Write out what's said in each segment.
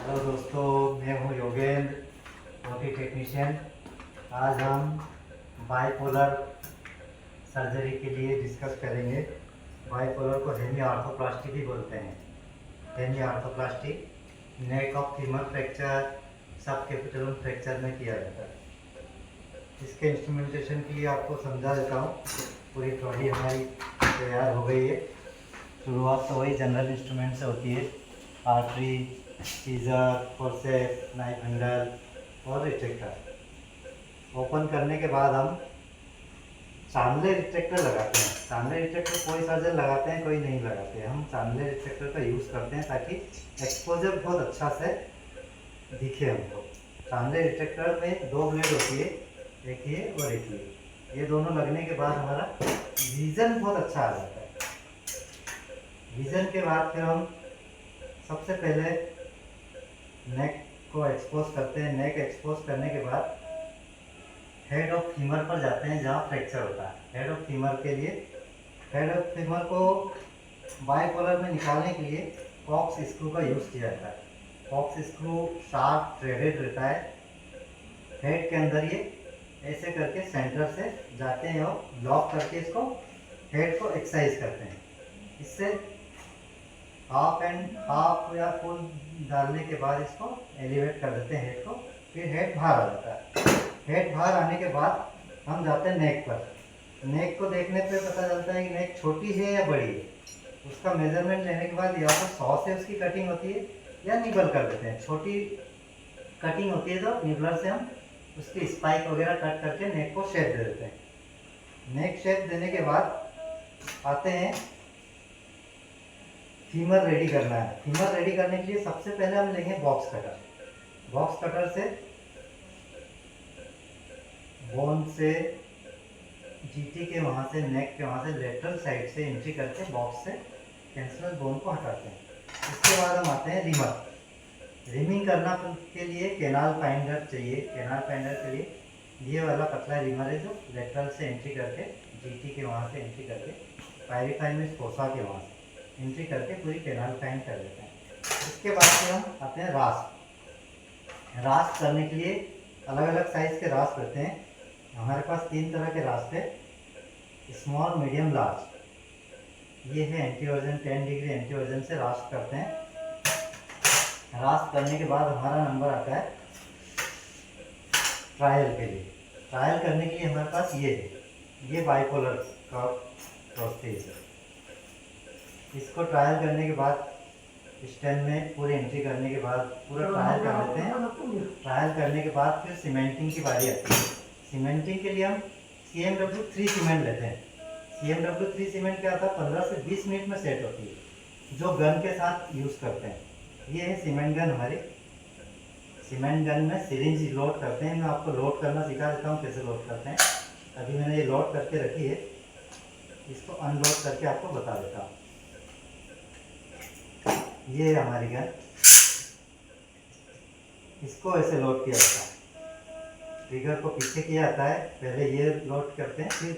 Hello दोस्तों, मैं हूं योगेंद्र, ओटी टेक्नीशियन। आज हम बाइपोलर सर्जरी के लिए डिस्कस करेंगे। बाइपोलर को हेमी आर्थोप्लास्टी भी बोलते हैं। Hemi arthroplasty neck of femur fracture, sub capital fracture में किया जाता है। इसके इंस्ट्रूमेंटेशन के लिए आपको समझा देता हूँ। पूरी बॉडी हमारी तैयार हो गई है। शुरुआत तो वही जनरल इंस्ट्रूमेंट से होती है। Artery, scissor, forceps, knife handle और रिट्रैक्टर। ओपन करने के बाद हम चांदले रिट्रैक्टर लगाते हैं। चांदले रिट्रैक्टर कोई सर्जन लगाते हैं, कोई नहीं लगाते हैं। हम चांदले रिट्रैक्टर का यूज़ करते हैं ताकि एक्सपोजर बहुत अच्छा से दिखे हमको। चांदले रिट्रैक्टर में 2 ब्लेड होती है, एक ये और एक ये दोनों लगने के बाद हमारा विज़न बहुत अच्छा आ जाता है। विज़न के बाद फिर हम सबसे पहले नेक को एक्सपोज करते हैं। नेक एक्सपोज करने के बाद हेड ऑफ फीमर पर जाते हैं जहाँ फ्रैक्चर होता है। हेड ऑफ फीमर के लिए, हेड ऑफ फीमर को बाइपोलर में निकालने के लिए कॉक्स स्क्रू का यूज़ किया जाता है। कॉक्स स्क्रू शार्प थ्रेडेड रहता है। हेड के अंदर ये ऐसे करके सेंटर से जाते हैं और लॉक करके इसको हेड को एक्सरसाइज करते हैं। इससे हाफ या फुल डालने के बाद इसको एलिवेट कर देते हैं हेड को। फिर हेड बाहर आ जाता है। हेड बाहर आने के बाद हम जाते हैं नेक पर। नेक को देखने पे पता चलता है कि नेक छोटी है या बड़ी है। उसका मेजरमेंट लेने के बाद या तो 100 से उसकी कटिंग होती है या निबल कर देते हैं। छोटी कटिंग होती है तो निबलर से हम उसकी स्पाइक वगैरह कट करके नेक को शेप दे देते हैं। नेक शेप देने के बाद आते हैं फीमर रेडी करना है। फीमर रेडी करने के लिए सबसे पहले हम लेंगे बॉक्स कटर। बॉक्स कटर से बोन से जीटी के वहाँ से नेक के वहाँ से लेटरल साइड से एंट्री करके बॉक्स से कैंसरस बोन को हटाते हैं। इसके बाद हम आते हैं रिमर। रिमिंग करना के लिए केनाल फाइंडर चाहिए। केनाल फाइंडर के लिए ये वाला पतला रिमर है जो लेटरल से एंट्री करके जीटी के वहाँ से एंट्री करके पायरिफाइमिस फोसा के वहाँ से एंट्री करके पूरी केनाल फाइंड कर देते हैं। इसके बाद से हम आते हैं रास्प। रास्प करने के लिए अलग अलग साइज़ के रास्प रहते हैं। हमारे पास 3 तरह के रास्प है, स्मॉल, मीडियम, लार्ज। ये है एंटीवर्जन 10 डिग्री एंटीवर्जन से रास्प करते हैं। रास्प करने के बाद हमारा नंबर आता है ट्रायल के लिए। ट्रायल करने के लिए हमारे पास ये है, ये बाइपोलर का प्रोसेस है। इसको ट्रायल करने के बाद स्टेन में पूरी एंट्री करने के बाद पूरा ट्रायल कर लेते हैं। ट्रायल करने के बाद फिर सीमेंटिंग की बारी आती है। सीमेंटिंग के लिए हम CMW3 सीमेंट लेते हैं। CMW3 सीमेंट क्या होता है, 15 से 20 मिनट में सेट होती है, जो गन के साथ यूज़ करते हैं। ये है सीमेंट गन हमारी। सीमेंट गन में सिरिंज लोड करते हैं। मैं आपको लोड करना सिखा देता हूँ कैसे लोड करते हैं। अभी मैंने ये लोड करके रखी है, इसको अनलोड करके आपको बता देता हूँ। ये है हमारी गन, इसको ऐसे लोड किया जाता है। ट्रिगर को पीछे किया जाता है, पहले ये लोड करते हैं, फिर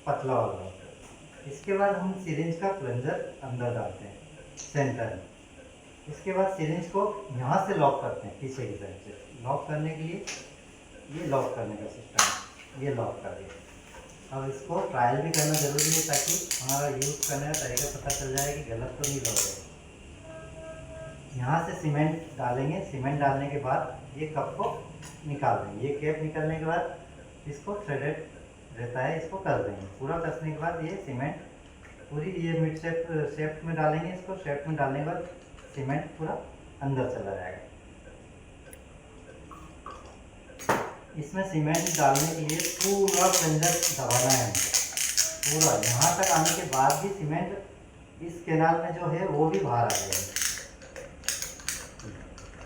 पतला वाला लोड करते हैं। इसके बाद हम सिरिंज का प्लंजर अंदर डालते हैं सेंटर में। इसके बाद सिरिंज को यहाँ से लॉक करते हैं पीछे की साइड से। लॉक करने के लिए ये लॉक करने का सिस्टम है, ये लॉक कर दिया। अब इसको ट्रायल भी करना ज़रूरी है ताकि हमारा यूज़ करने का तरीका पता चल जाए कि गलत तो नहीं लॉक है। यहाँ से सीमेंट डालेंगे। सीमेंट डालने के बाद ये कप को निकाल देंगे। ये कैप निकलने के बाद इसको थ्रेडेड रहता है, इसको कर देंगे। पूरा कसने के बाद ये सीमेंट पूरी ये मिड शेप में डालेंगे। इसको शेप में डालने के बाद सीमेंट पूरा अंदर चला जाएगा। इसमें सीमेंट डालने के लिए पूरा प्लंजर दबाना है हमको। पूरा यहाँ तक आने के बाद भी सीमेंट इस केनाल में जो है वो भी बाहर आ जाएगी।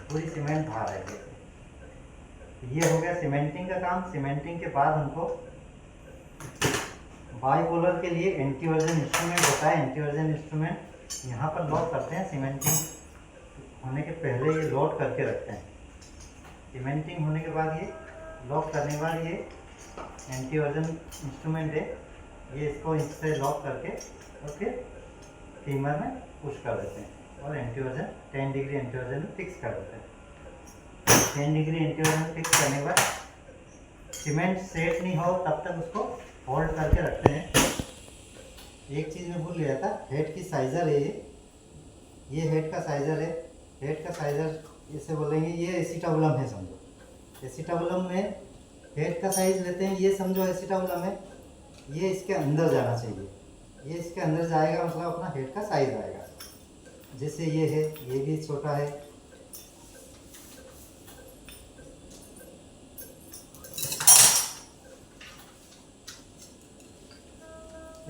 पूरी सीमेंट बाहर आएगी। ये हो गया सीमेंटिंग का काम। सीमेंटिंग के बाद हमको बाइपोलर के लिए एंटीवर्जन इंस्ट्रूमेंट होता है। एंटीवर्जन इंस्ट्रूमेंट यहाँ पर लॉक करते हैं। सीमेंटिंग होने के पहले ये लोड करके रखते हैं। सीमेंटिंग होने के बाद ये लॉक करने के बाद ये एंटीवर्जन इंस्ट्रूमेंट है, ये इसको इससे लॉक करके और फिर फीमर में पुश कर देते हैं। और एंटीवर्जन 10 डिग्री एंटीवर्जन में फिक्स कर देते हैं। 10 डिग्री एंटीवर्जन फिक्स करने के बाद सीमेंट सेट नहीं हो तब तक उसको होल्ड करके रखते हैं। एक चीज़ मैं भूल गया था, हेड की साइज़र है ये हेड का साइज़र है। हेड का साइज़र इसे बोलेंगे, ये एसीटाबुलम है समझो। एसीटाबुलम में हेड का साइज़ लेते हैं, ये समझो एसीटाबुलम है, ये इसके अंदर जाना चाहिए। ये इसके अंदर जाएगा मतलब अपना हेड का साइज़ आएगा। जैसे ये है, ये भी छोटा है,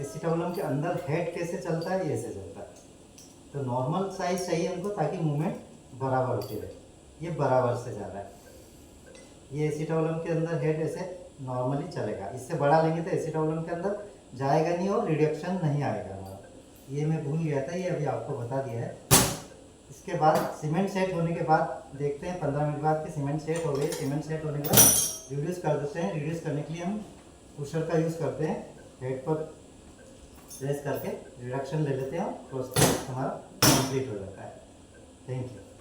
एसीटाबुलम के अंदर हेड कैसे चलता है, ये ऐसे चलता है। तो नॉर्मल साइज चाहिए हमको ताकि मूवमेंट बराबर होती रहे। ये बराबर से जा रहा है, ये एसीटाबुलम के अंदर हेड ऐसे नॉर्मली चलेगा। इससे बड़ा लेंगे तो एसीटाबुलम के अंदर जाएगा नहीं और रिडक्शन नहीं आएगा हमारा। ये मैं भूल गया था, ये अभी आपको बता दिया है। इसके बाद सीमेंट सेट होने के बाद देखते हैं 15 मिनट बाद कि सीमेंट सेट हो गई। सीमेंट सेट होने के बाद रिड्यूस कर देते हैं। रिड्यूस करने के लिए हम पुशर का यूज़ करते हैं, हेड पर प्रेस करके रिडक्शन ले लेते हैं और प्रोसेस हमारा कंप्लीट हो जाता है। Thank you.